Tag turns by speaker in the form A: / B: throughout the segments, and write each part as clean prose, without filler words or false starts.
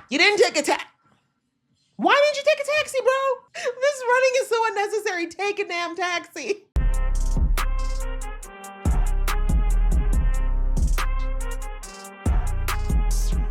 A: You didn't take a taxi. Why didn't you take a taxi, bro? This running is so unnecessary. Take a damn taxi.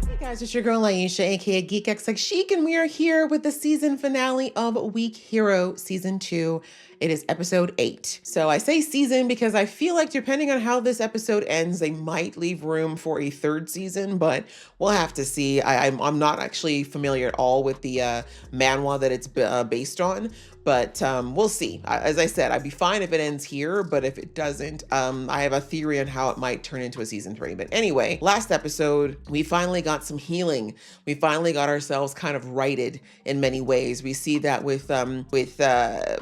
A: Hey guys, it's your girl Aisha, aka Geek X Like Chic, and we are here with the season finale of Weak Hero Season 2. It is episode 8. So I say season because I feel like depending on how this episode ends, they might leave room for a third season, but we'll have to see. I'm not actually familiar at all with the manhwa that it's based on, but we'll see. As I said, I'd be fine if it ends here, but if it doesn't, I have a theory on how it might turn into a season 3. But anyway, last episode, we finally got some healing. We finally got ourselves kind of righted in many ways. We see that with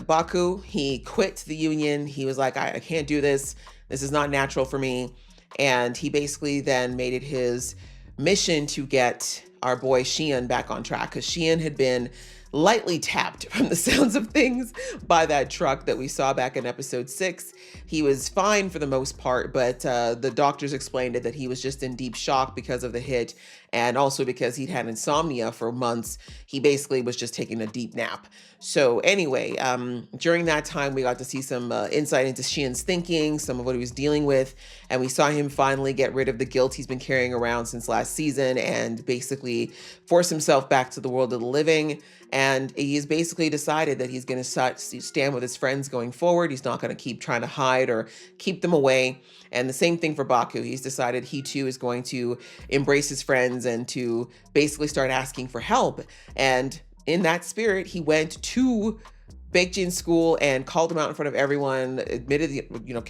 A: Baku. He quit the union. He was like, I can't do this. This is not natural for me. And he basically then made it his mission to get our boy Shion back on track, because Shion had been lightly tapped from the sounds of things by that truck that we saw back in episode 6. He was fine for the most part, but the doctors explained it that he was just in deep shock because of the hit, and also because he'd had insomnia for months. He basically was just taking a deep nap. So anyway, during that time, we got to see some insight into Shion's thinking, some of what he was dealing with, and we saw him finally get rid of the guilt he's been carrying around since last season and basically force himself back to the world of the living. And he's basically decided that he's going to stand with his friends going forward. He's not going to keep trying to hide or keep them away. And the same thing for Baku. He's decided he too is going to embrace his friends and to basically start asking for help. And in that spirit, he went to Baekjin school and called him out in front of everyone, admitted,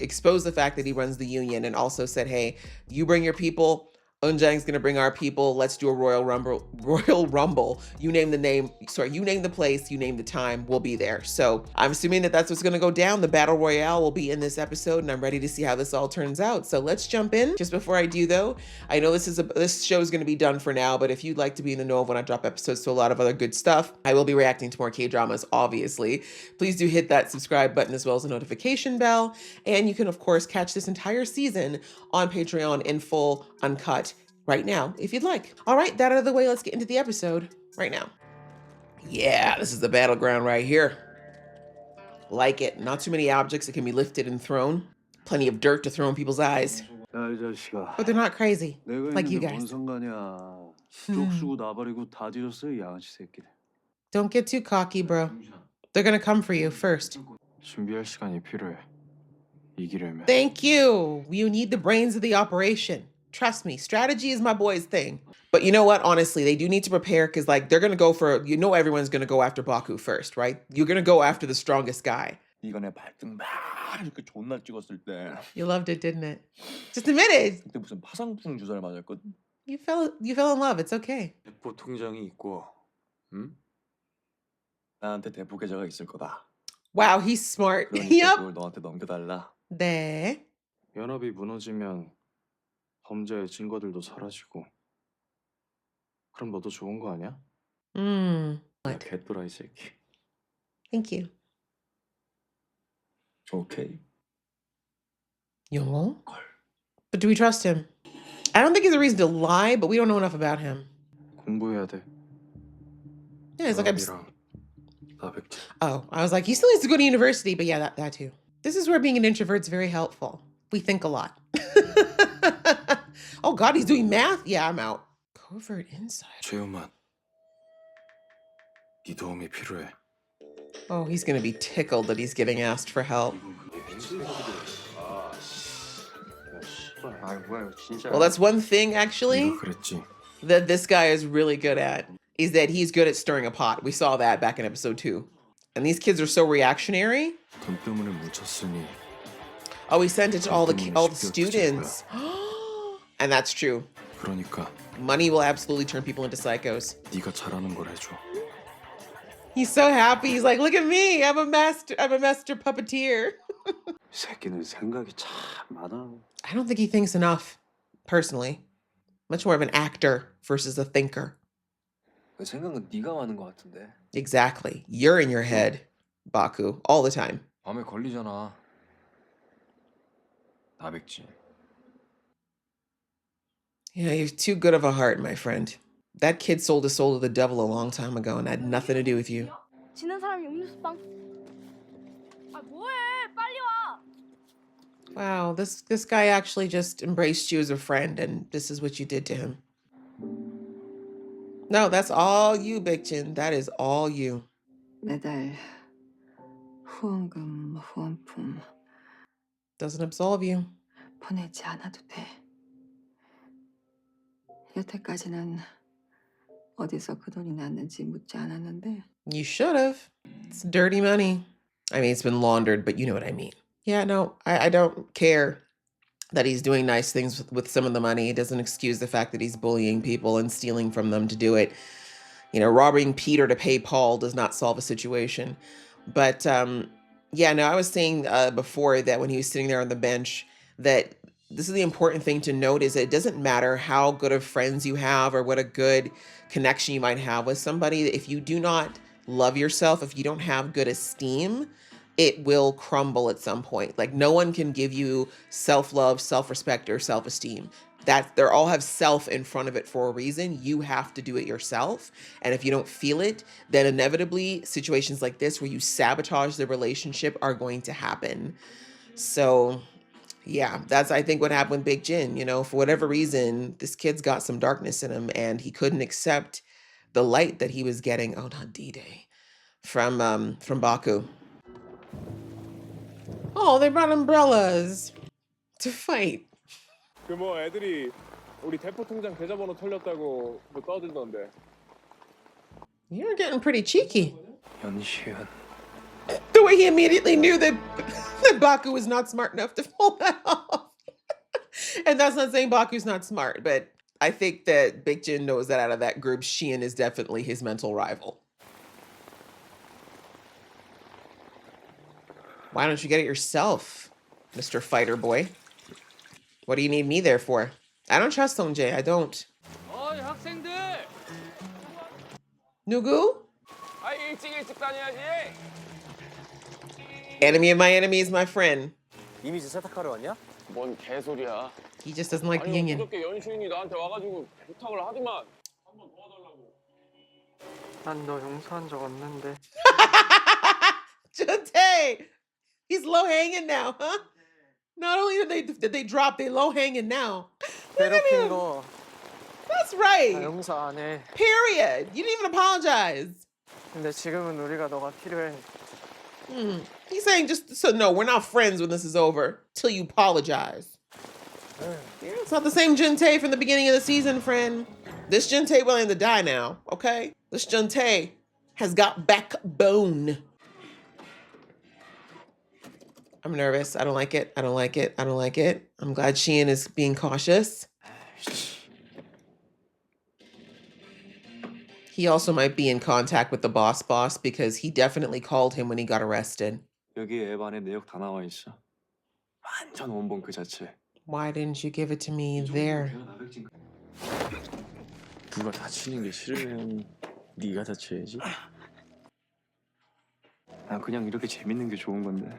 A: exposed the fact that he runs the union, and also said, hey, you bring your people. Eunjang's gonna bring our people. Let's do a Royal Rumble. You name the name, you name the place, you name the time, we'll be there. So I'm assuming that that's what's gonna go down. The Battle Royale will be in this episode, and I'm ready to see how this all turns out. So let's jump in. Just before I do though, I know this show is gonna be done for now, but if you'd like to be in the know of when I drop episodes to a lot of other good stuff, I will be reacting to more K-dramas, obviously. Please do hit that subscribe button as well as the notification bell. And you can of course catch this entire season on Patreon in full, uncut, right now, if you'd like. All right, that out of the way, let's get into the episode right now. Yeah, this is the battleground right here. Like it. Not too many objects that can be lifted and thrown. Plenty of dirt to throw in people's eyes. But they're not crazy, like you guys. Don't get too cocky, bro. They're gonna come for you first. Thank you. You need the brains of the operation. Trust me, strategy is my boy's thing. But you know what? Honestly, they do need to prepare, because like they're gonna go for, everyone's gonna go after Baku first, right? You're gonna go after the strongest guy. You loved it, didn't it? Just admit it. You fell in love. It's okay. Wow, he's smart. Yep. 네.
B: 연합이 무너지면 범죄의 증거들도 사라지고. 그럼 너도 좋은 거 아니야? 개또라이 새끼.
A: Thank you.
B: Okay.
A: 영어? But do we trust him? I don't think he's a reason to lie, but we don't know enough about him.
B: 공부해야 돼.
A: Yeah, it's like Oh, I was like, he still needs to go to university, but yeah, that too. This is where being an introvert's very helpful. We think a lot. Oh God, he's doing math? Yeah, I'm out. Covert inside.
B: 최우만, 네 도움이 필요해.
A: Oh, he's gonna be tickled that he's getting asked for help. Well, that's one thing actually that this guy is really good at, is that he's good at stirring a pot. We saw that back in episode 2. And these kids are so reactionary. Oh, he sent it to all the students. And that's true. Money will absolutely turn people into psychos. He's so happy. He's like, look at me. I'm a master puppeteer. I don't think he thinks enough, personally. Much more of an actor versus a thinker. Exactly. You're in your head, Baku, all the time.
B: 마음에 걸리잖아. 나백진.
A: Yeah, you're too good of a heart, my friend. That kid sold his soul to the devil a long time ago and had nothing to do with you.
C: 지는 사람이 음료수빵. 아 뭐해? 빨리 와.
A: Wow, this guy actually just embraced you as a friend, and this is what you did to him. No, that's all you, Big Chin. That is all you.
D: 매달 후원금, 후원품
A: Doesn't absolve you.
D: 보내지 않아도 돼. 여태까지는 어디서 그 돈이 났는지 묻지 않았는데
A: You should have. It's dirty money. I mean, it's been laundered, but you know what I mean. Yeah, no, I don't care that he's doing nice things with some of the money. It doesn't excuse the fact that he's bullying people and stealing from them to do it. You know, robbing Peter to pay Paul does not solve a situation. But yeah, no, I was saying before that when he was sitting there on the bench, that this is the important thing to note is that it doesn't matter how good of friends you have or what a good connection you might have with somebody. If you do not love yourself, if you don't have good esteem, it will crumble at some point. Like no one can give you self-love, self-respect, or self-esteem. That they all have self in front of it for a reason. You have to do it yourself. And if you don't feel it, then inevitably situations like this where you sabotage the relationship are going to happen. So yeah, that's I think what happened with Big Jin. You know, for whatever reason, this kid's got some darkness in him and he couldn't accept the light that he was getting. Oh, not D-Day. From Baku. Oh, they brought umbrellas to fight.
E: 그 뭐 애들이 우리 대포 통장 계좌번호 털렸다고 뭐 떠들던데.
A: You're getting pretty cheeky.
B: 연시은.
A: The way he immediately knew that, that Baku was not smart enough to pull that off. And that's not saying Baku's not smart, but I think that Big Jin knows that out of that group, Sheehan is definitely his mental rival. Why don't you get it yourself, Mr. Fighter Boy? What do you need me there for? I don't trust Songjae. I don't.
E: 어이 학생들.
A: Nugu?
E: 아 일찍 다녀야지.
A: Enemy of my enemy is my friend.
E: 이미지 세탁하러 왔냐? 뭔 개소리야.
A: He just doesn't like the union.
E: 어저께 연수인이 나한테 와가지고 부탁을 하더만 한번 도와달라고.
F: 난 너 용서한 적 없는데.
A: Juntae! He's low hanging now, huh? Not only did they drop, they low hanging now. Look at
F: 괴롭힌
A: him.
F: 거
A: That's
F: 나
A: right.
F: 용서 안 해.
A: Period. You didn't even apologize.
F: 근데 지금은 우리가 너가 필요해.
A: He's saying just so no, we're not friends when this is over till you apologize. Yeah, it's not the same Juntae from the beginning of the season, friend. This Juntae willing to die now, okay? This Juntae has got backbone. I'm nervous. I don't like it. I don't like it. I don't like it. I'm glad Sheehan is being cautious. He also might be in contact with the boss because he definitely called him when he got arrested.
B: 여기 앱 안에 내역 다 나와 있어. 완전 원본 그 자체.
A: Why didn't you give it to me there?
B: 누가 다치는 게 싫으면 네가 다쳐야지. 난 그냥 이렇게 재밌는 게 좋은 건데.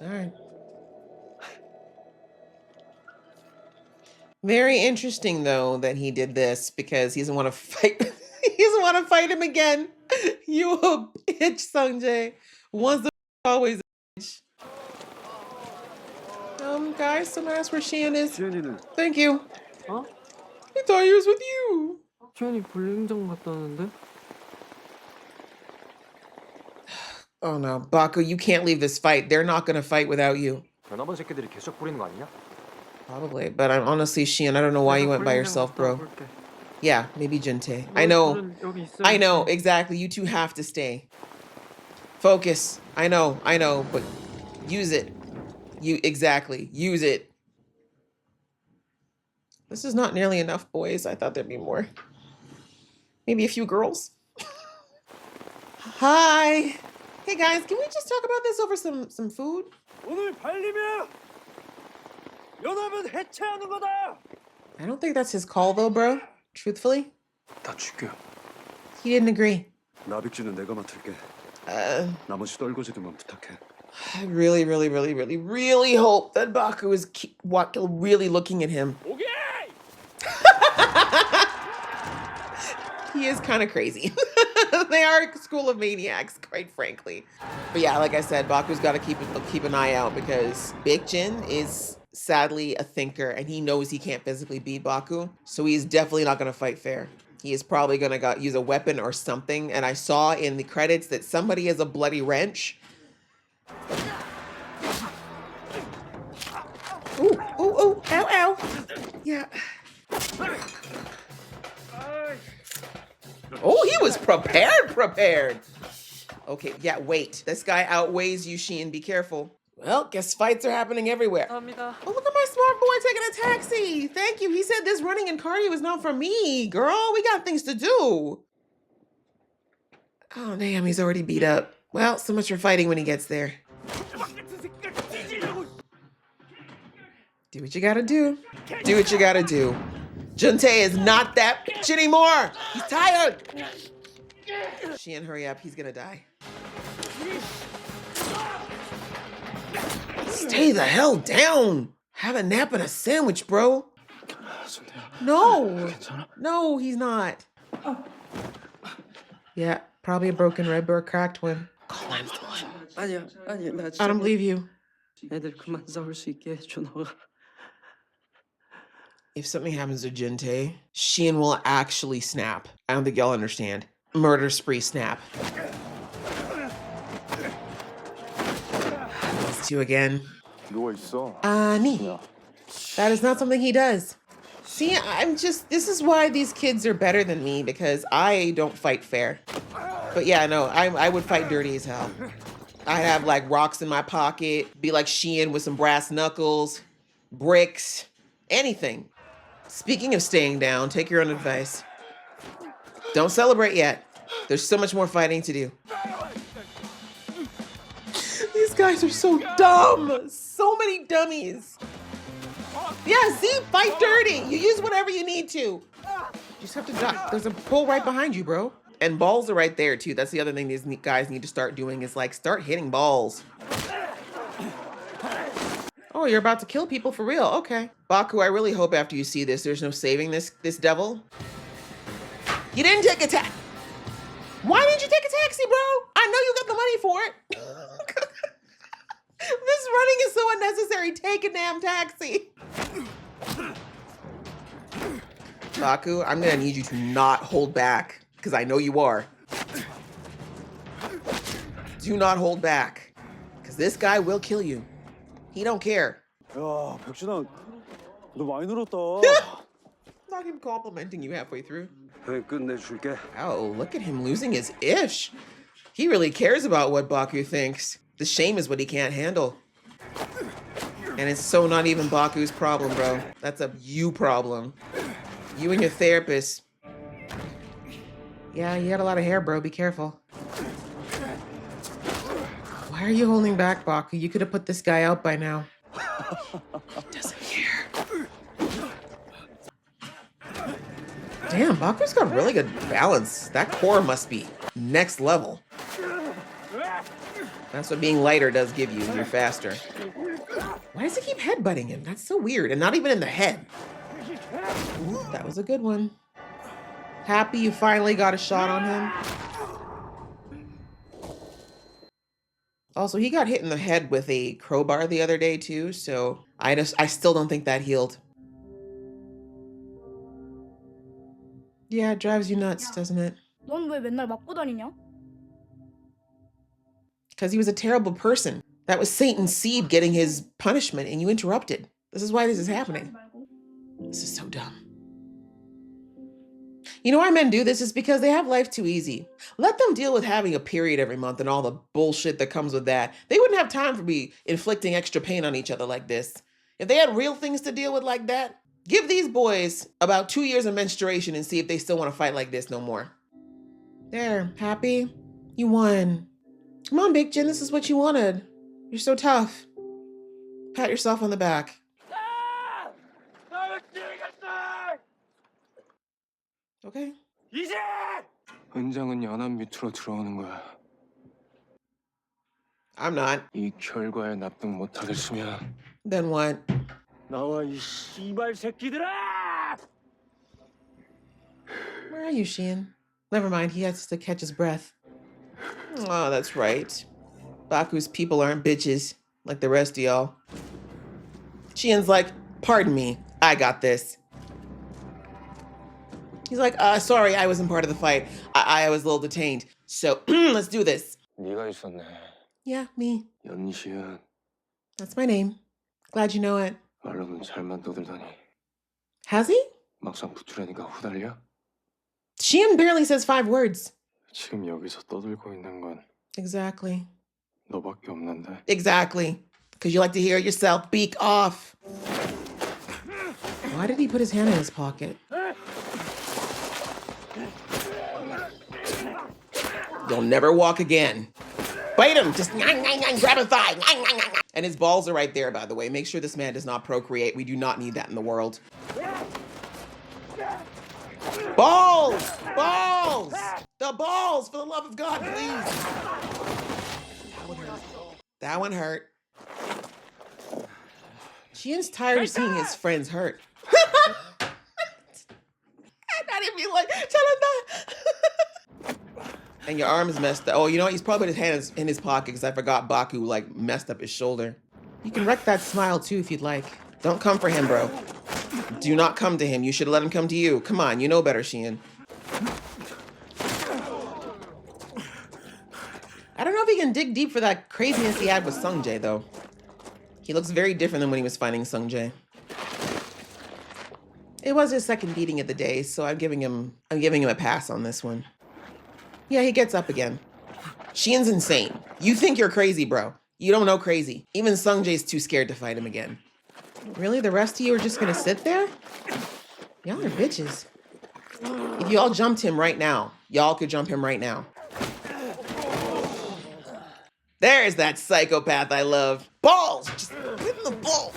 A: All right. Very interesting, though, that he did this because he doesn't want to fight. He doesn't want to fight him again. You a bitch, Sungjae. Once a always a bitch. Guys, someone asked where Sheehan is.
B: 지현이는
A: Thank you.
F: 어?
A: I thought he was with you.
F: 희연이 볼링장 갔다는데?
A: Oh no, Baku, you can't leave this fight. They're not gonna fight without you.
E: 변화번 새끼들이 계속 뿌리는 거 아니냐?
A: Probably, but I'm honestly Sheehan. I don't know why you went by yourself, bro. Yeah, maybe Juntae. I know. I know, exactly. You two have to stay. Focus. I know, but use it. Exactly. Use it. This is not nearly enough boys. I thought there'd be more. Maybe a few girls. Hi. Hey guys, can we just talk about this over some food?
E: 오늘 발리면 연합은 해체하는 거다.
A: I don't think that's his call though, bro. Truthfully.
B: 다 죽여.
A: He didn't agree.
G: 나빅주는 내가 맡을게. 나머지 떨거지들만 부탁해.
A: I really, really, really, really, really hope that Baku is really looking at him.
E: 오케이.
A: he is kind of crazy. They are a school of maniacs, quite frankly. But yeah, like I said, Baku's got to keep an eye out because Big Jin is sadly a thinker and he knows he can't physically beat Baku. So he's definitely not going to fight fair. He is probably going to use a weapon or something. And I saw in the credits that somebody has a bloody wrench. Ooh, ooh, ooh, ow, ow. Yeah. Oh, he was prepared. Okay, yeah, wait. This guy outweighs you, Sheen. Be careful. Well, guess fights are happening everywhere.
F: 감사합니다.
A: Oh, look at my smart boy taking a taxi. Thank you. He said this running and cardio is not for me, girl. We got things to do. Oh, damn, he's already beat up. Well, so much for fighting when he gets there. Do what you gotta do. Do what you gotta do. Juntae is not that bitch anymore. He's tired. Sheen, hurry up. He's gonna die. Stay the hell down. Have a nap and a sandwich, bro. No. No, he's not. Yeah, probably a broken rib or a cracked one. Call 911.
F: 아니야, 나 진짜.
A: I don't believe you.
F: 애들 그만 싸울 수 있게 해줘, 너가.
A: If something happens to Juntae, Sheen will actually snap. I don't think y'all understand. Murder spree snap. These two again.
E: 누워 있어.
A: Ani. That is not something he does. See, this is why these kids are better than me because I don't fight fair. But yeah, no, I would fight dirty as hell. I'd have like rocks in my pocket, be like Sheen with some brass knuckles, bricks, anything. Speaking of staying down, take your own advice. Don't celebrate yet. There's so much more fighting to do. These guys are so dumb. So many dummies. Yeah, see? Fight dirty. You use whatever you need to. You just have to duck. There's a pole right behind you, bro. And balls are right there, too. That's the other thing these guys need to start doing is, like, start hitting balls. Oh, you're about to kill people for real. Okay. Baku, I really hope after you see this, there's no saving this devil. You didn't take a taxi. Why didn't you take a taxi, bro? I know you got the money for it. This running is so unnecessary. Take a damn taxi. Baku, I'm gonna need you to not hold back because I know you are. Do not hold back because this guy will kill you. He don't care.
G: 야, 백준아, 너 많이 늘었다.
A: Not him complimenting you halfway through.
G: 회 끝내줄게.
A: Oh, look at him losing his ish. He really cares about what Baku thinks. The shame is what he can't handle. And it's so not even Baku's problem, bro. That's a you problem. You and your therapist. Yeah, you got a lot of hair, bro. Be careful. Why are you holding back, Baku? You could have put this guy out by now. He doesn't care. Damn, Baku's got really good balance. That core must be next level. That's what being lighter does give you. You're faster. Why does he keep headbutting him? That's so weird. And not even in the head. Ooh, that was a good one. Happy you finally got a shot on him. Also, he got hit in the head with a crowbar the other day too, so I still don't think that healed. Yeah, it drives you nuts, doesn't it?
C: 넌 왜 맨날 맞고 다니냐?
A: Because he was a terrible person. That was Satan's seed getting his punishment, and you interrupted. This is why this is happening. This is so dumb. You know why men do this? Is because they have life too easy. Let them deal with having a period every month and all the bullshit that comes with that. They wouldn't have time for me inflicting extra pain on each other like this. If they had real things to deal with like that, give these boys about 2 years of menstruation and see if they still want to fight like this no more. There, happy? You won. Come on, Big Jin, this is what you wanted. You're so tough. Pat yourself on the back. Okay.
B: 은장은 연합 밑으로 들어오는 거야.
A: I'm not.
B: 이 결과에 납득 못하겠으면
A: Then what?
G: 나와 이 씨발 새끼들아!
A: Where are you, Sheen? Never mind, he has to catch his breath. Oh, that's right. Baku's people aren't bitches like the rest of y'all. Shien's like, pardon me, I got this. He's like, sorry, I wasn't part of the fight. I was a little detained. So let's do this.
B: 네가 있었네.
A: Yeah, me.
B: 연시은
A: That's my name. Glad you know it.
B: 말로는 잘만 떠들더니
A: Has he?
B: 막상 붙으려니까 후달려?
A: Shien barely says 5 words.
B: 지금 여기서 떠들고 있는 건
A: Exactly.
B: 너밖에 없는데.
A: Exactly. Because you like to hear it yourself. Beak off. Why did he put his hand in his pocket? You'll never walk again. Bite him. Just grab a thigh. And his balls are right there, by the way. Make sure this man does not procreate. We do not need that in the world. Balls! Balls! The balls, for the love of God, please. That one hurt. Shien's tired of seeing his friends hurt. I'm not even like, tell him that. And your arm is messed up. Oh, you know what? He's probably put his hands in his pocket because I forgot Baku like messed up his shoulder. You can wreck that smile too if you'd like. Don't come for him, bro. Do not come to him. You should let him come to you. Come on, you know better, Shien. I don't know if he can dig deep for that craziness he had with Sungjae, though. He looks very different than when he was fighting Sungjae. It was his second beating of the day, so I'm giving him a pass on this one. Yeah, he gets up again. Shien's insane. You think you're crazy, bro. You don't know crazy. Even Sungjae's too scared to fight him again. Really? The rest of you are just gonna sit there? Y'all are bitches. If y'all jumped him right now, y'all could jump him right now. There's that psychopath I love. Balls! Just hit the ball.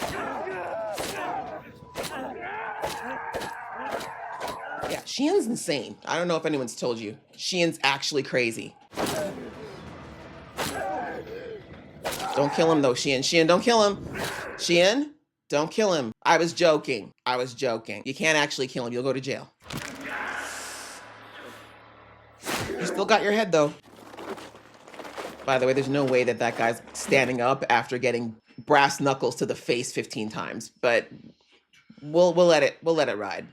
A: Yeah, Shien's insane. I don't know if anyone's told you. Shien's actually crazy. Don't kill him though, Shien. Shien, don't kill him. Shien, don't kill him. I was joking. I was joking. You can't actually kill him. You'll go to jail. You still got your head though. By the way, there's no way that that guy's standing up after getting brass knuckles to the face 15 times, but we'll let it ride.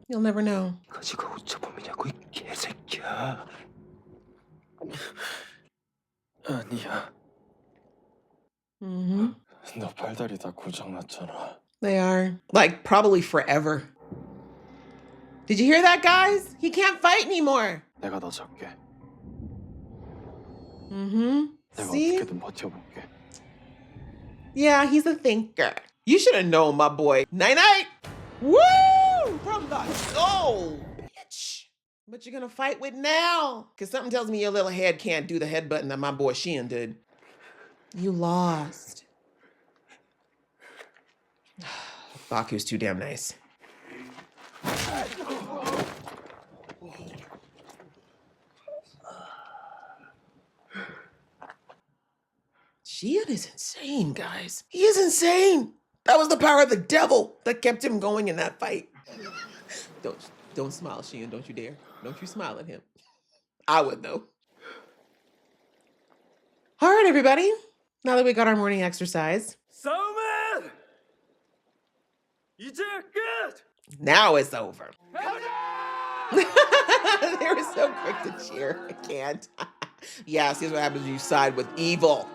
A: You'll never know.
B: 가지가 어쩌범이냐고 이 개새끼야. 아니야.
A: Mm-hmm.
B: 너 팔다리 다 고장났잖아.
A: They are. Like, probably forever. Did you hear that, guys? He can't fight anymore.
B: 내가 너 잡게.
A: Mm-hmm.
B: 내가
A: See?
B: 어떻게든 버텨볼게.
A: Yeah, he's a thinker. You should have known, my boy. Night-night. Woo! From the soul, bitch. But you're gonna fight with now. Because something tells me your little head can't do the headbutting that my boy Shien did. You lost. Baku's too damn nice. Shien is insane, guys. He is insane. That was the power of the devil that kept him going in that fight. Don't smile, Shien. Don't you dare. Don't you smile at him. I would, though. All right, everybody. Now that we got our morning exercise.
E: 싸움은 이제 끝.
A: Now it's over. They were so quick to cheer. I can't. Yeah, see what happens when you side with evil.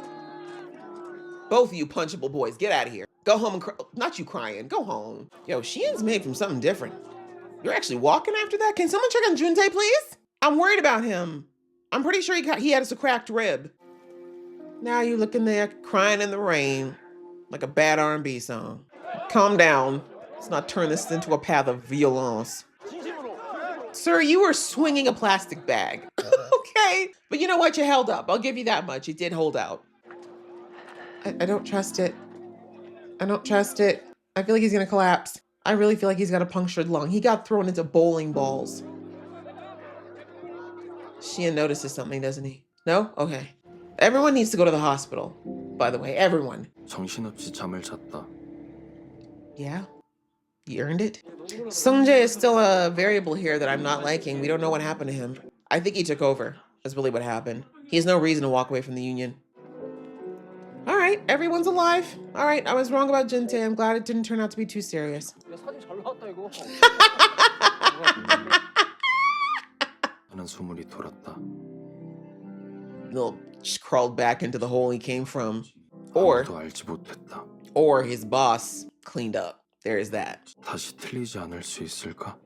A: Both of you punchable boys, get out of here. Go home and cry. Not you crying. Go home. Yo, Shien's made from something different. You're actually walking after that? Can someone check on Juntae, please? I'm worried about him. I'm pretty sure he had a cracked rib. Now you looking there crying in the rain like a bad R&B song. Calm down. Let's not turn this into a path of violence. Sir, you were swinging a plastic bag. Okay. But you know what? You held up. I'll give you that much. You did hold out. I don't trust it. I don't trust it. I feel like he's gonna collapse. I really feel like he's got a punctured lung. He got thrown into bowling balls. Shien notices something, doesn't he? No? Okay. Everyone needs to go to the hospital. By the way, everyone.
B: 정신없이 잠을 잤다.
A: Yeah? You earned it. Sungjae is still a variable here that I'm not liking. We don't know what happened to him. I think he took over. That's really what happened. He has no reason to walk away from the union. All right, everyone's alive. All right, I was wrong about Jintae. I'm glad it didn't turn out to be too serious.
G: 하는 소문이 돌았다.
A: Little crawled back into the hole he came from. Or
G: 아무도 알지 못했다.
A: his boss cleaned up. There is that.
G: 다시 틀리지 않을 수 있을까?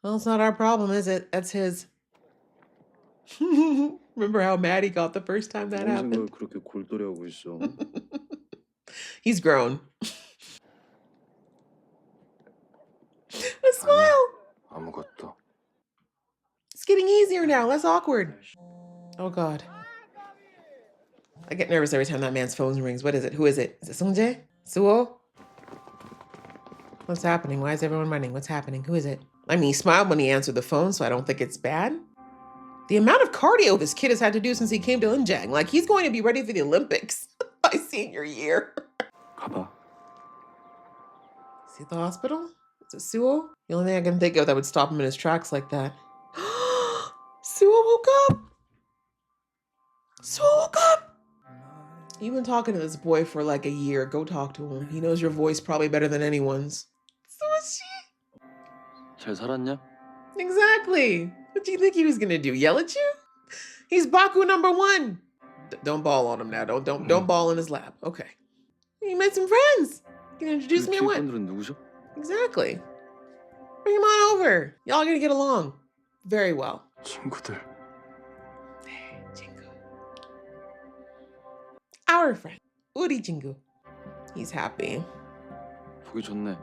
A: Well, it's not our problem, is it? That's his. Remember how mad he got the first time that happened?
G: 그렇게 골똘해하고 있어.
A: He's grown. A smile.
G: 아무것도.
A: It's getting easier now, less awkward. Oh God. I get nervous every time that man's phone rings. What is it? Who is it? Is it Sungjae? Suo? What's happening? Why is everyone running? What's happening? Who is it? I mean, he smiled when he answered the phone, so I don't think it's bad. The amount of cardio this kid has had to do since he came to Eunjang. Like, he's going to be ready for the Olympics by senior year.
G: 가봐.
A: Is he at the hospital? Is it Suo? The only thing I can think of that would stop him in his tracks like that. Suo woke up! Suo woke up! You've been talking to this boy for like a year. Go talk to him. He knows your voice probably better than anyone's. So is she.
G: 잘 살았냐?
A: Exactly. What do you think he was gonna do? Yell at you? He's Baku #1. Don't ball on him now. Don't ball in his lap. Okay. You made some friends. You can introduce me or what?
G: 친구들은 누구죠?
A: Exactly. Bring him on over. Y'all gonna get along very well.
G: 친구들.
A: Jingu. Our friend, Uri Jingu. He's happy.
G: 보기 좋네.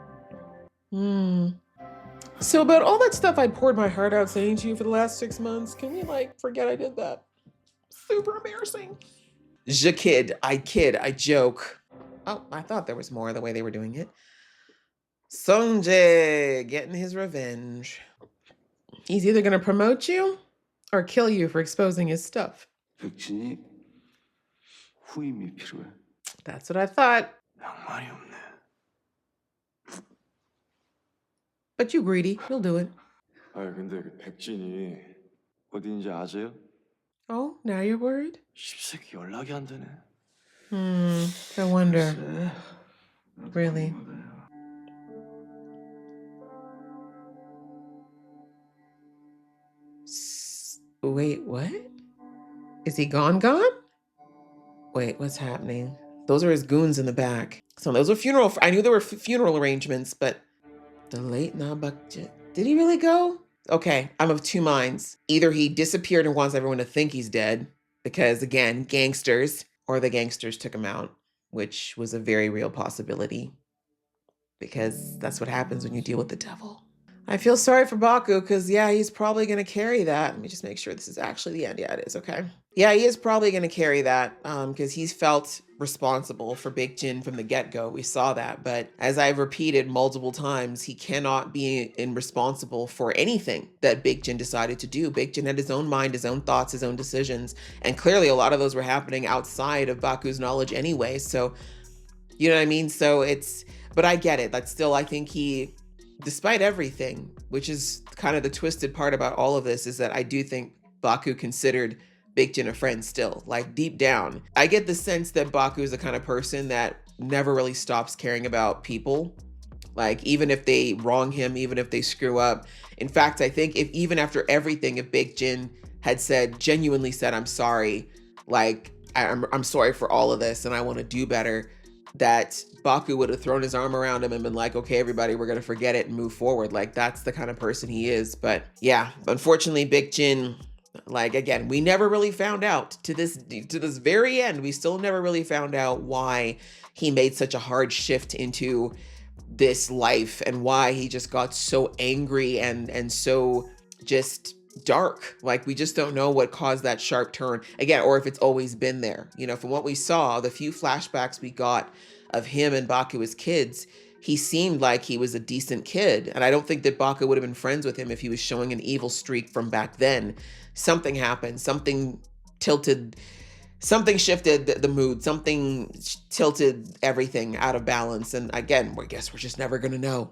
A: So about all that stuff I poured my heart out saying to you for the last 6 months, can we forget I did that? Super embarrassing. Je kid, I joke. Oh, I thought there was more the way they were doing it. Sungjae getting his revenge. He's either gonna promote you or kill you for exposing his stuff.
G: 백진이 후임이 필요해.
A: That's what I thought.
G: 낭만이 없네.
A: But you greedy, you'll do it.
B: 아 근데 그 백진이 어딘지 아세요?
A: Oh, now you're worried?
B: 십새끼 연락이 안 되네.
A: I wonder. Really? Wait, what? Is he gone? Wait, what's happening? Those are his goons in the back. So those are funeral. I knew there were funeral arrangements, but the late Nabakjit. Did he really go? Okay, I'm of two minds. Either he disappeared and wants everyone to think he's dead, because again, gangsters, or the gangsters took him out, which was a very real possibility, because that's what happens when you deal with the devil. I feel sorry for Baku because, yeah, he's probably going to carry that. Let me just make sure this is actually the end. Yeah, it is. Okay. Yeah, he is probably going to carry that because he's felt responsible for Big Jin from the get-go. We saw that. But as I've repeated multiple times, he cannot be responsible for anything that Big Jin decided to do. Big Jin had his own mind, his own thoughts, his own decisions. And clearly a lot of those were happening outside of Baku's knowledge anyway. So, you know what I mean? So but I get it. That's still, I think despite everything, which is kind of the twisted part about all of this, is that I do think Baku considered Big Jin a friend still, like deep down. I get the sense that Baku is the kind of person that never really stops caring about people. Like even if they wrong him, even if they screw up. In fact, I think even after everything, if Big Jin had genuinely said, I'm sorry, like I'm sorry for all of this and I want to do better, that Baku would have thrown his arm around him and been like, okay, everybody, we're going to forget it and move forward. Like that's the kind of person he is. But yeah, unfortunately, Big Jin, like again, we never really found out to this very end. We still never really found out why he made such a hard shift into this life and why he just got so angry and so just dark. Like we just don't know what caused that sharp turn again, or if it's always been there. You know, from what we saw, the few flashbacks we got of him and Baku as kids, he seemed like he was a decent kid. And I don't think that Baku would have been friends with him if he was showing an evil streak from back then. Something happened, something tilted something shifted the mood, something tilted everything out of balance. And again, I guess we're just never going to know.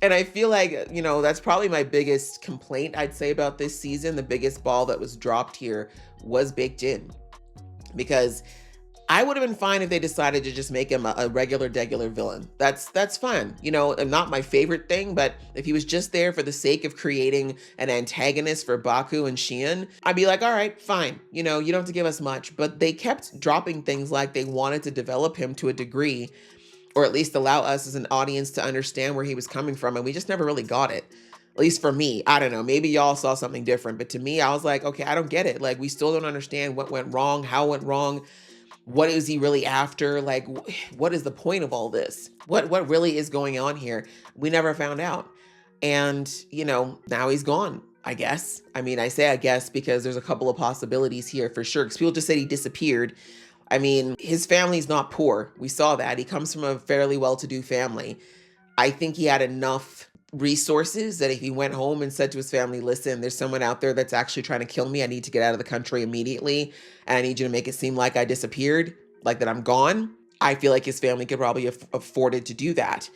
A: And I feel like, you know, that's probably my biggest complaint I'd say about this season. The biggest ball that was dropped here was Big Jin, because I would have been fine if they decided to just make him a regular villain. That's fine. You know, not my favorite thing, but if he was just there for the sake of creating an antagonist for Baku and Xian, I'd be like, all right, fine. You know, you don't have to give us much. But they kept dropping things like they wanted to develop him to a degree, or at least allow us as an audience to understand where he was coming from. And we just never really got it. At least for me. I don't know. Maybe y'all saw something different. But to me, I was like, okay, I don't get it. Like, we still don't understand what went wrong, how it went wrong. What is he really after? Like, what is the point of all this? What really is going on here? We never found out. And, you know, now he's gone, I guess. I mean, I say I guess because there's a couple of possibilities here for sure. Because people just said he disappeared. I mean, his family's not poor. We saw that. He comes from a fairly well-to-do family. I think he had enough resources that if he went home and said to his family, listen, there's someone out there that's actually trying to kill me. I need to get out of the country immediately. And I need you to make it seem like I disappeared, like that I'm gone. I feel like his family could probably afforded to do that.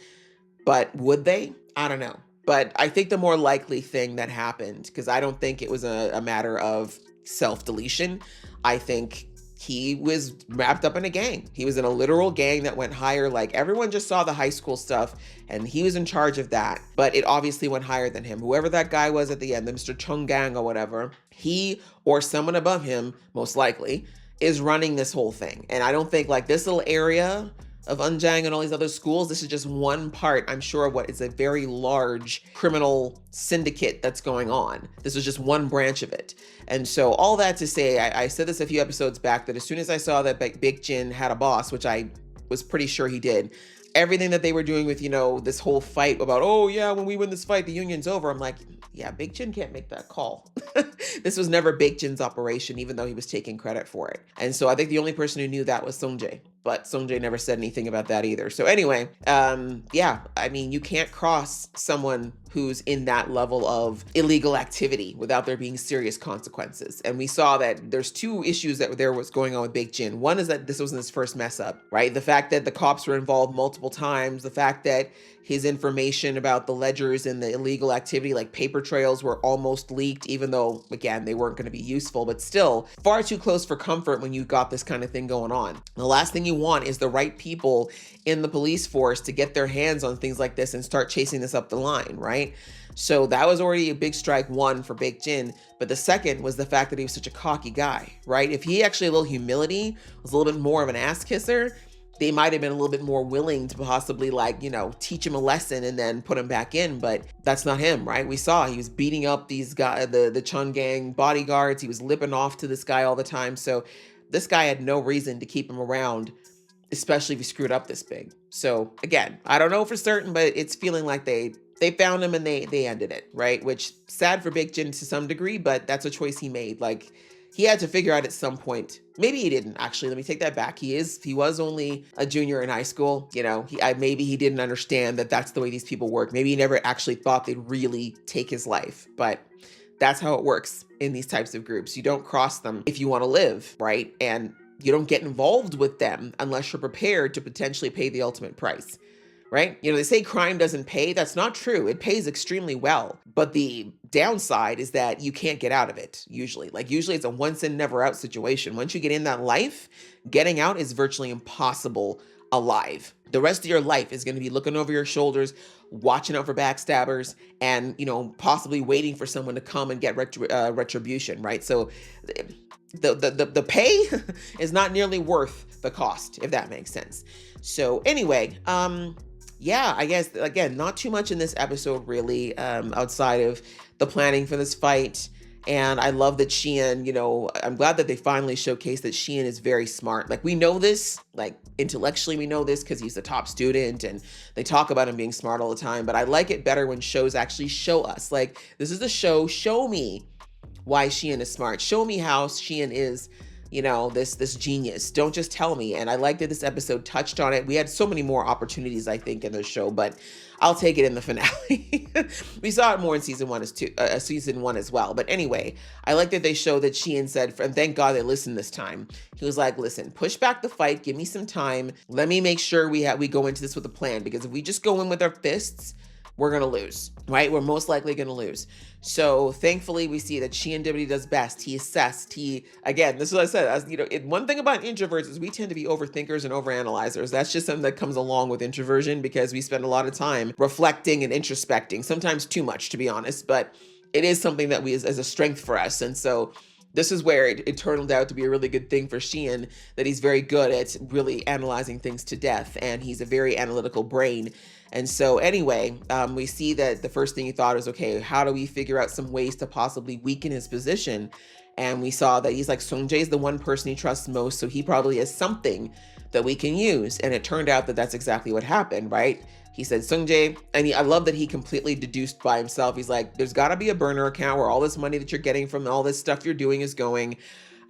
A: But would they? I don't know. But I think the more likely thing that happened, because I don't think it was a matter of self-deletion. I think he was wrapped up in a gang. He was in a literal gang that went higher. Like, everyone just saw the high school stuff and he was in charge of that, but it obviously went higher than him. Whoever that guy was at the end, the Mr. Chung Gang or whatever, he or someone above him, most likely, is running this whole thing. And I don't think like this little area of Unjang and all these other schools, this is just one part, I'm sure, of what is a very large criminal syndicate that's going on. This is just one branch of it. And so all that to say, I said this a few episodes back, that as soon as I saw that Big Jin had a boss, which I was pretty sure he did, everything that they were doing with, you know, this whole fight about, oh yeah, when we win this fight, the union's over. I'm like, yeah, Big Jin can't make that call. This was never Big Jin's operation, even though he was taking credit for it. And so I think the only person who knew that was Sungjae, but Sungjae never said anything about that either. So anyway, yeah, I mean, you can't cross someone who's in that level of illegal activity without there being serious consequences. And we saw that there's two issues that there was going on with Big Jin. One is that this wasn't his first mess up, right? The fact that the cops were involved multiple times, the fact that his information about the ledgers and the illegal activity, like paper trails, were almost leaked, even though, again, they weren't going to be useful, but still far too close for comfort when you got this kind of thing going on. The last thing you want is the right people in the police force to get their hands on things like this and start chasing this up the line, right? So that was already a big strike one for Big Jin. But the second was the fact that he was such a cocky guy, right? If he actually had a little humility, was a little bit more of an ass kisser, they might have been a little bit more willing to possibly, like, you know, teach him a lesson and then put him back in. But that's not him, right? We saw he was beating up these guys, the Chun Gang bodyguards. He was lipping off to this guy all the time. So this guy had no reason to keep him around, especially if he screwed up this big. So again, I don't know for certain, but it's feeling like they found him and they ended it, right? Which, sad for Big Jin to some degree, but that's a choice he made. Like, he had to figure out at some point. Maybe he didn't, actually. Let me take that back. He was only a junior in high school. You know, maybe he didn't understand that that's the way these people work. Maybe he never actually thought they'd really take his life. But that's how it works in these types of groups. You don't cross them if you want to live, right? And you don't get involved with them unless you're prepared to potentially pay the ultimate price. Right? You know, they say crime doesn't pay. That's not true. It pays extremely well. But the downside is that you can't get out of it, usually. Like, usually it's a once in, never out situation. Once you get in that life, getting out is virtually impossible alive. The rest of your life is going to be looking over your shoulders, watching out for backstabbers, and, you know, possibly waiting for someone to come and get retribution, right? So the pay is not nearly worth the cost, if that makes sense. So anyway, yeah, I guess, again, not too much in this episode, really, outside of the planning for this fight. And I love that Xian, you know, I'm glad that they finally showcased that Xian is very smart. Like, we know this, like, intellectually we know this because he's a top student and they talk about him being smart all the time. But I like it better when shows actually show us. Like, this is a show, show me why Xian is smart. Show me how Xian is this genius. Don't just tell me. And I like that this episode touched on it. We had so many more opportunities, I think, in the show, but I'll take it in the finale. We saw it more in season one as well. But anyway, I like that they show that Sheehan said, and thank God they listened this time. He was like, listen, push back the fight. Give me some time. Let me make sure we go into this with a plan, because if we just go in with our fists, we're going to lose, right? We're most likely going to lose. So thankfully we see that Sheehan did what he does best. He assessed, again, this is what I said, one thing about introverts is we tend to be overthinkers and overanalyzers. That's just something that comes along with introversion, because we spend a lot of time reflecting and introspecting, sometimes too much, to be honest, but it is something that we as a strength for us. And so this is where it turned out to be a really good thing for Sheehan, that he's very good at really analyzing things to death, and he's a very analytical brain. And so anyway, we see that the first thing he thought was, okay, how do we figure out some ways to possibly weaken his position? And we saw that he's like, Sungjae is the one person he trusts most, so he probably has something that we can use. And it turned out that that's exactly what happened, right? He said, Sungjae, and I love that he completely deduced by himself. He's like, there's got to be a burner account where all this money that you're getting from all this stuff you're doing is going.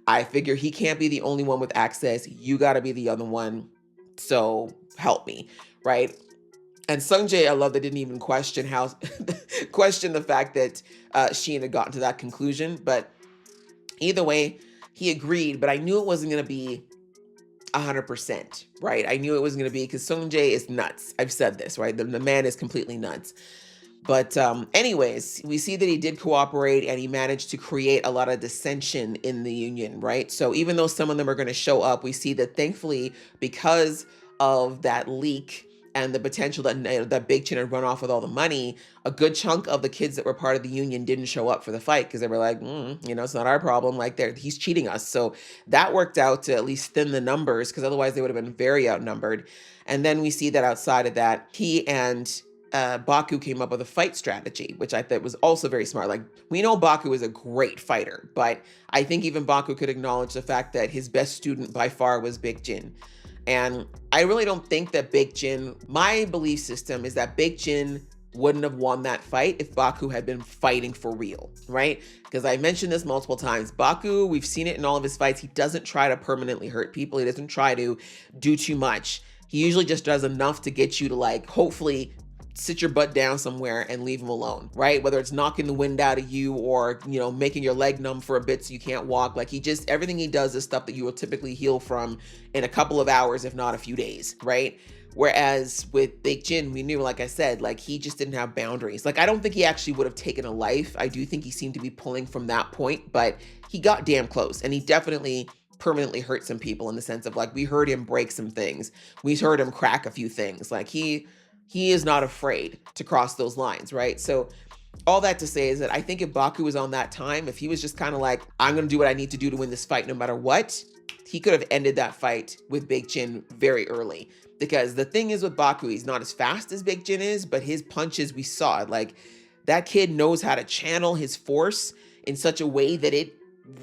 A: I figure he can't be the only one with access. You got to be the other one. So help me, right? And Sungjae, I love that, didn't even question the fact that Sheehan had gotten to that conclusion. But either way, he agreed. But I knew it wasn't going to be 100%, right? I knew it wasn't going to be, because Sungjae is nuts. I've said this, right? The man is completely nuts. But anyways, we see that he did cooperate, and he managed to create a lot of dissension in the union, right? So even though some of them are going to show up, we see that thankfully, because of that leak and the potential that Big Chin had run off with all the money, a good chunk of the kids that were part of the union didn't show up for the fight, because they were like, it's not our problem. Like, he's cheating us. So that worked out to at least thin the numbers, because otherwise they would have been very outnumbered. And then we see that outside of that, he and Baku came up with a fight strategy, which I thought was also very smart. Like, we know Baku is a great fighter, but I think even Baku could acknowledge the fact that his best student by far was Big Jin. And I really don't think that Big Jin, my belief system is that Big Jin wouldn't have won that fight if Baku had been fighting for real, right? Because I mentioned this multiple times. Baku, we've seen it in all of his fights. He doesn't try to permanently hurt people. He doesn't try to do too much. He usually just does enough to get you to, like, hopefully sit your butt down somewhere and leave him alone, right? Whether it's knocking the wind out of you or, making your leg numb for a bit so you can't walk. Like, everything he does is stuff that you will typically heal from in a couple of hours, if not a few days, right? Whereas with Big Jin, we knew, like I said, like, he just didn't have boundaries. Like, I don't think he actually would have taken a life. I do think he seemed to be pulling from that point, but he got damn close, and he definitely permanently hurt some people, in the sense of, like, we heard him break some things. We heard him crack a few things. Like, he is not afraid to cross those lines, right? So all that to say is that I think if Baku was on that time, if he was just kind of like, I'm going to do what I need to do to win this fight no matter what, he could have ended that fight with Big Jin very early. Because the thing is with Baku, he's not as fast as Big Jin is, but his punches, we saw it. Like, that kid knows how to channel his force in such a way that it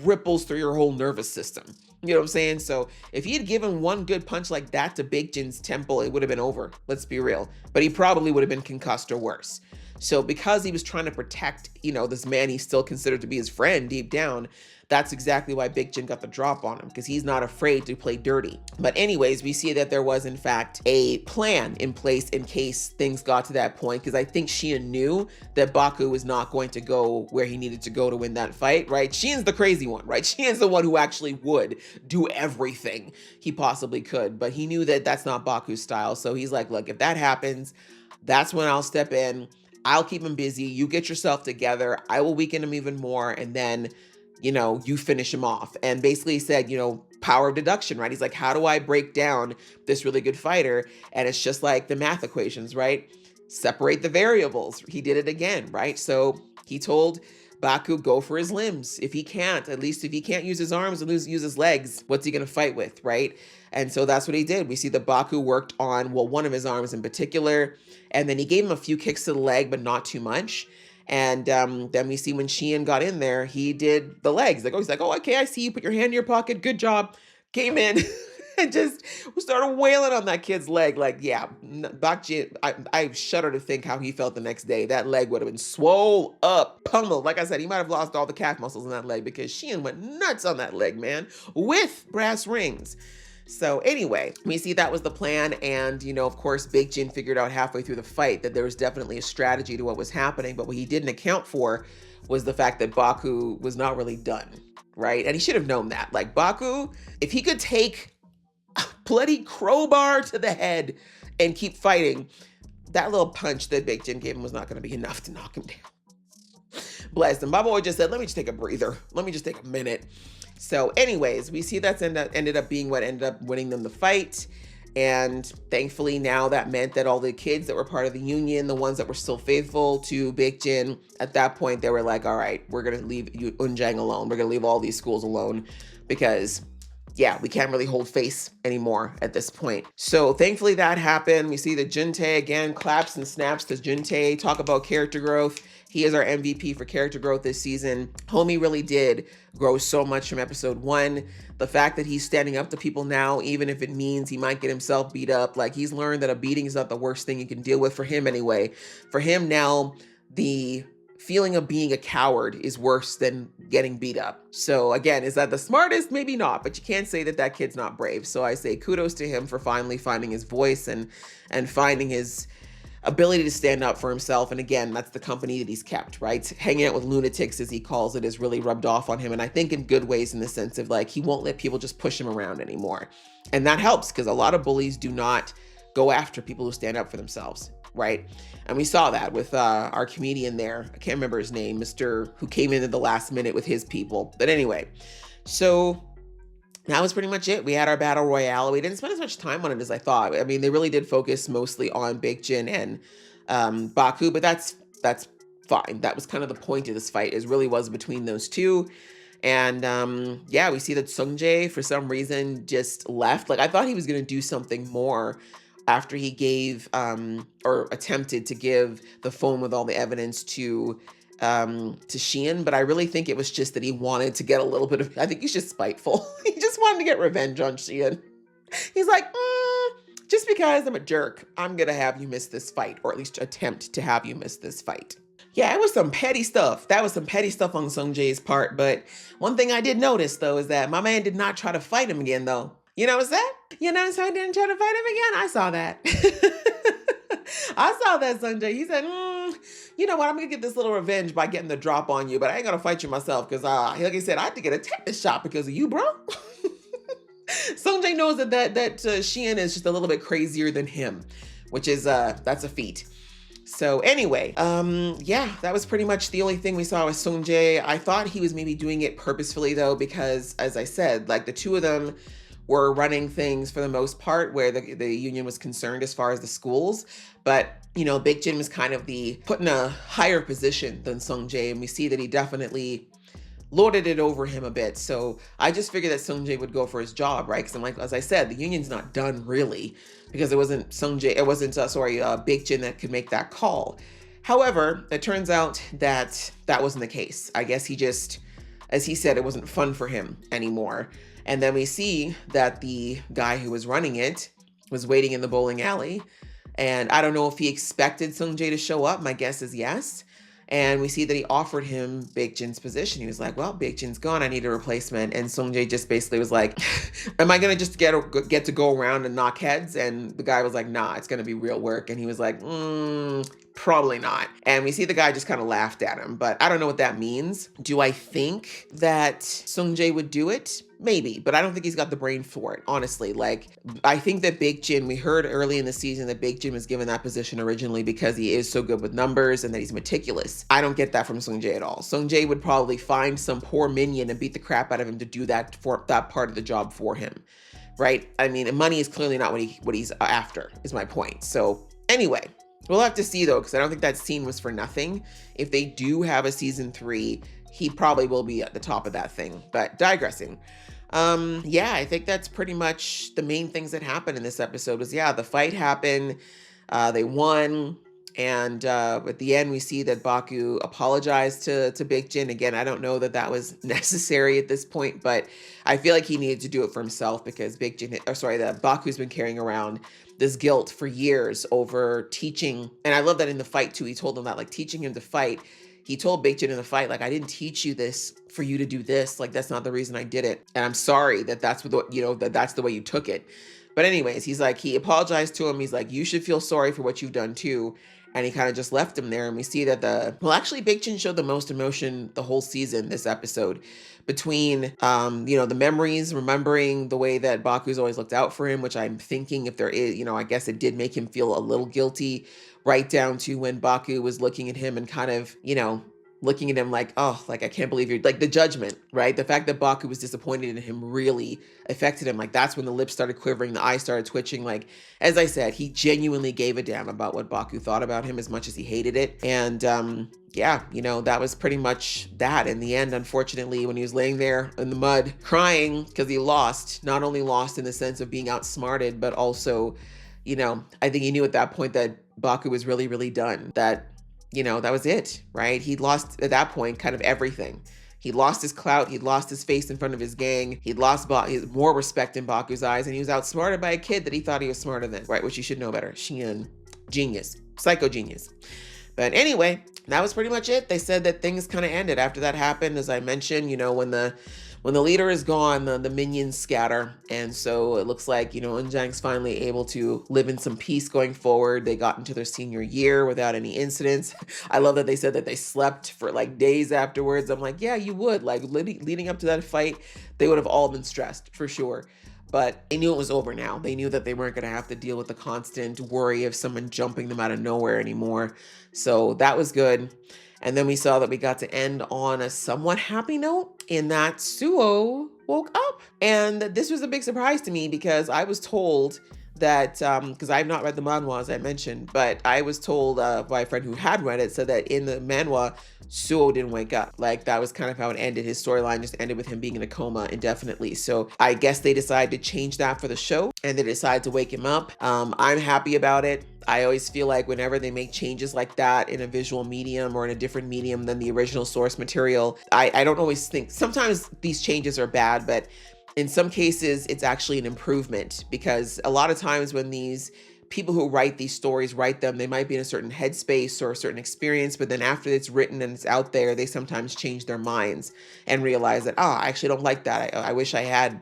A: ripples through your whole nervous system. You know what I'm saying? So if he had given one good punch like that to Big Jin's temple, it would have been over. Let's be real. But he probably would have been concussed or worse. So because he was trying to protect, this man he still considered to be his friend deep down, that's exactly why Big Jin got the drop on him, because he's not afraid to play dirty. But anyways, we see that there was, in fact, a plan in place in case things got to that point, because I think Sheehan knew that Baku was not going to go where he needed to go to win that fight, right? Sheehan's the crazy one, right? Sheehan's the one who actually would do everything he possibly could, but he knew that that's not Baku's style. So he's like, look, if that happens, that's when I'll step in. I'll keep him busy. You get yourself together. I will weaken him even more. And then, you finish him off. And basically said, power of deduction, right? He's like, how do I break down this really good fighter? And it's just like the math equations, right? Separate the variables. He did it again, right? So he told Baku, go for his limbs. If he can't, at least if he can't use his arms and use his legs, what's he going to fight with, right? And so that's what he did. We see that Baku worked on, one of his arms in particular, and then he gave him a few kicks to the leg, but not too much. And then we see when Sheehan got in there, he did the legs. He's like, oh, okay, I see you. Put your hand in your pocket. Good job. Came in and just started wailing on that kid's leg. Like, yeah, Bak Jin, I shudder to think how he felt the next day. That leg would have been swole up, pummeled. Like I said, he might have lost all the calf muscles in that leg because Sheehan went nuts on that leg, man, with brass rings. So anyway, we see that was the plan. And, you know, of course, Big Jin figured out halfway through the fight that there was definitely a strategy to what was happening. But what he didn't account for was the fact that Baku was not really done, right? And he should have known that. Like, Baku, if he could take a bloody crowbar to the head and keep fighting, that little punch that Big Jin gave him was not going to be enough to knock him down. Bless him. My boy just said, let me just take a breather. Let me just take a minute. So anyways, we see that's ended up being what ended up winning them the fight. And thankfully now that meant that all the kids that were part of the union, the ones that were still faithful to Big Jin, at that point, they were like, all right, we're going to leave Unjang alone. We're going to leave all these schools alone because, yeah, we can't really hold face anymore at this point. So thankfully that happened. We see that Juntae again claps and snaps to Juntae. Talk about character growth. He is our MVP for character growth this season. Homie really did grow so much from episode 1. The fact that he's standing up to people now, even if it means he might get himself beat up, like he's learned that a beating is not the worst thing you can deal with for him anyway. For him now, the feeling of being a coward is worse than getting beat up. So again, is that the smartest? Maybe not, but you can't say that that kid's not brave. So I say kudos to him for finally finding his voice and finding his ability to stand up for himself. And again, that's the company that he's kept, right? Hanging out with lunatics, as he calls it, has really rubbed off on him. And I think in good ways, in the sense of like, he won't let people just push him around anymore. And that helps because a lot of bullies do not go after people who stand up for themselves, right? And we saw that with our comedian there. I can't remember his name, Mr. who came in at the last minute with his people. But anyway, so that was pretty much it. We had our battle royale. We didn't spend as much time on it as I thought. I mean, they really did focus mostly on Big Jin and Baku, but that's fine. That was kind of the point of this fight, is really was between those two. And yeah, we see that Sungjae, for some reason, just left. Like, I thought he was going to do something more after he gave or attempted to give the phone with all the evidence to Sheehan, but I really think it was just that he wanted to get a little bit of, I think he's just spiteful. He just wanted to get revenge on Sheehan. He's like, just because I'm a jerk, I'm gonna have you miss this fight, or at least attempt to have you miss this fight. Yeah, it was some petty stuff. That was some petty stuff on Sungjae's part, but one thing I did notice, though, is that my man did not try to fight him again, though. You notice that? You notice how he didn't try to fight him again? I saw that. I saw that, Sungjae. He said, you know what? I'm going to get this little revenge by getting the drop on you, but I ain't going to fight you myself because, like I said, I had to get a tetanus shot because of you, bro. Sungjae knows that Sheehan is just a little bit crazier than him, which is, that's a feat. So anyway, yeah, that was pretty much the only thing we saw with Sungjae. I thought he was maybe doing it purposefully, though, because, as I said, like, the two of them were running things for the most part where the union was concerned as far as the schools. But, you know, Big Jin was kind of put in a higher position than Sungjae, and we see that he definitely lorded it over him a bit. So I just figured that Sungjae would go for his job, right? Because I'm like, as I said, the union's not done really, because it wasn't Big Jin that could make that call. However, it turns out that that wasn't the case. I guess he just, as he said, it wasn't fun for him anymore. And then we see that the guy who was running it was waiting in the bowling alley. And I don't know if he expected Sungjae to show up. My guess is yes. And we see that he offered him Big Jin's position. He was like, well, Big Jin's gone. I need a replacement. And Sungjae just basically was like, am I going to just get to go around and knock heads? And the guy was like, nah, it's going to be real work. And he was like, probably not. And we see the guy just kind of laughed at him, but I don't know what that means. Do I think that Sungjae would do it? Maybe, but I don't think he's got the brain for it, honestly. Like, I think that Big Jin, we heard early in the season that Big Jin was given that position originally because he is so good with numbers and that he's meticulous. I don't get that from Sungjae at all. Sungjae would probably find some poor minion and beat the crap out of him to do that part of the job for him, right? I mean, money is clearly not what he's after, is my point. So anyway, we'll have to see, though, because I don't think that scene was for nothing. If they do have a season 3, he probably will be at the top of that thing, but digressing. Yeah, I think that's pretty much the main things that happened in this episode was, yeah, the fight happened, they won, And at the end, we see that Baku apologized to Big Jin. Again, I don't know that that was necessary at this point, but I feel like he needed to do it for himself because that Baku's been carrying around this guilt for years over teaching. And I love that in the fight too, he told him that, like, teaching him to fight. He told Big Jin in the fight, like, I didn't teach you this for you to do this. Like, that's not the reason I did it. And I'm sorry that that's what, that's the way you took it. But anyways, he's like, he apologized to him. He's like, you should feel sorry for what you've done too. And he kind of just left him there. And we see that actually Big Jin showed the most emotion the whole season, this episode, between, the memories, remembering the way that Baku's always looked out for him, which I'm thinking if there is, I guess it did make him feel a little guilty, right down to when Baku was looking at him and kind of, looking at him like, oh, like, I can't believe you're, like, the judgment, right? The fact that Baku was disappointed in him really affected him. Like, that's when the lips started quivering, the eyes started twitching. Like, as I said, he genuinely gave a damn about what Baku thought about him as much as he hated it. And that was pretty much that. In the end, unfortunately, when he was laying there in the mud crying because he lost, not only lost in the sense of being outsmarted, but also, I think he knew at that point that Baku was really, really done, that that was it, right? He'd lost at that point kind of everything. He lost his clout. He'd lost his face in front of his gang. He'd lost more respect in Baku's eyes, and he was outsmarted by a kid that he thought he was smarter than, right? Which he should know better. Xian, genius, psycho genius. But anyway, that was pretty much it. They said that things kind of ended after that happened. As I mentioned, when the leader is gone, the minions scatter. And so it looks like, Eunjang's finally able to live in some peace going forward. They got into their senior year without any incidents. I love that they said that they slept for like days afterwards. I'm like, yeah, you would. Like, leading up to that fight, they would have all been stressed for sure. But they knew it was over now. They knew that they weren't going to have to deal with the constant worry of someone jumping them out of nowhere anymore. So that was good. And then we saw that we got to end on a somewhat happy note in that Suo woke up. And this was a big surprise to me because I was told that, because I have not read the manhwa, as I mentioned, but I was told by a friend who had read it, said that in the manhwa, Suo didn't wake up. Like, that was kind of how it ended. His storyline just ended with him being in a coma indefinitely. So I guess they decided to change that for the show, and they decided to wake him up. I'm happy about it. I always feel like whenever they make changes like that in a visual medium or in a different medium than the original source material, I don't always think, sometimes these changes are bad, but in some cases, it's actually an improvement, because a lot of times when these people who write these stories write them, they might be in a certain headspace or a certain experience, but then after it's written and it's out there, they sometimes change their minds and realize that, I actually don't like that. I wish I had,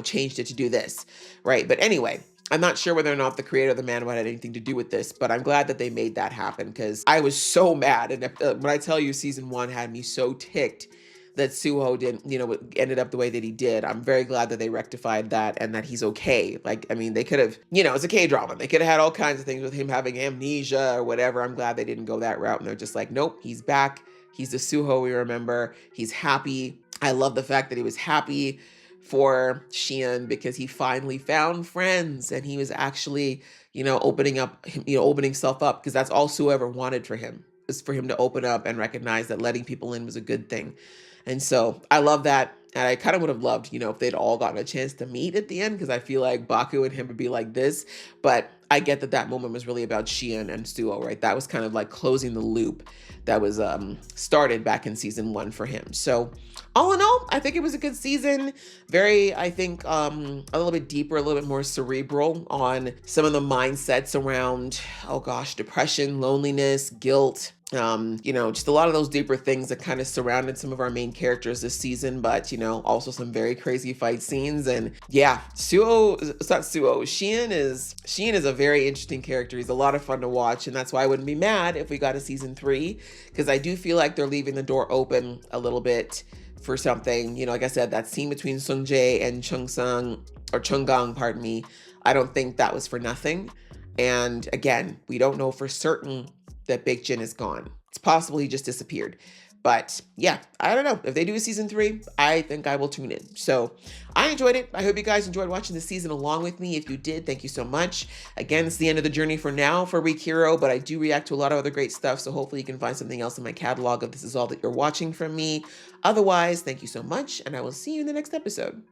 A: changed it to do this, right? But anyway, I'm not sure whether or not the creator of the manhwa had anything to do with this, but I'm glad that they made that happen, because I was so mad. And when I tell you season 1 had me so ticked that Suho didn't, ended up the way that he did. I'm very glad that they rectified that and that he's okay. Like, I mean, they could have, it's a K-drama. They could have had all kinds of things with him having amnesia or whatever. I'm glad they didn't go that route. And they're just like, nope, he's back. He's the Suho we remember. He's happy. I love the fact that he was happy for Xian because he finally found friends and he was actually, opening himself up, because that's all Suho ever wanted for him, is for him to open up and recognize that letting people in was a good thing. And so I love that. And I kind of would have loved, if they'd all gotten a chance to meet at the end, because I feel like Baku and him would be like this. But I get that moment was really about Xian and Suo, right? That was kind of like closing the loop that was started back in season 1 for him. So all in all, I think it was a good season. Very, I think, a little bit deeper, a little bit more cerebral on some of the mindsets around, depression, loneliness, guilt. Just a lot of those deeper things that kind of surrounded some of our main characters this season, but, also some very crazy fight scenes. And yeah, Xian is a very interesting character. He's a lot of fun to watch. And that's why I wouldn't be mad if we got a season 3, because I do feel like they're leaving the door open a little bit for something. Like I said, that scene between Sung Jae and Chunggang, pardon me, I don't think that was for nothing. And again, we don't know for certain that Big Jin is gone. It's possible he just disappeared. But yeah, I don't know. If they do a season 3, I think I will tune in. So I enjoyed it. I hope you guys enjoyed watching the season along with me. If you did, thank you so much. Again, it's the end of the journey for now for Week Hero, but I do react to a lot of other great stuff. So hopefully you can find something else in my catalog if this is all that you're watching from me. Otherwise, thank you so much, and I will see you in the next episode.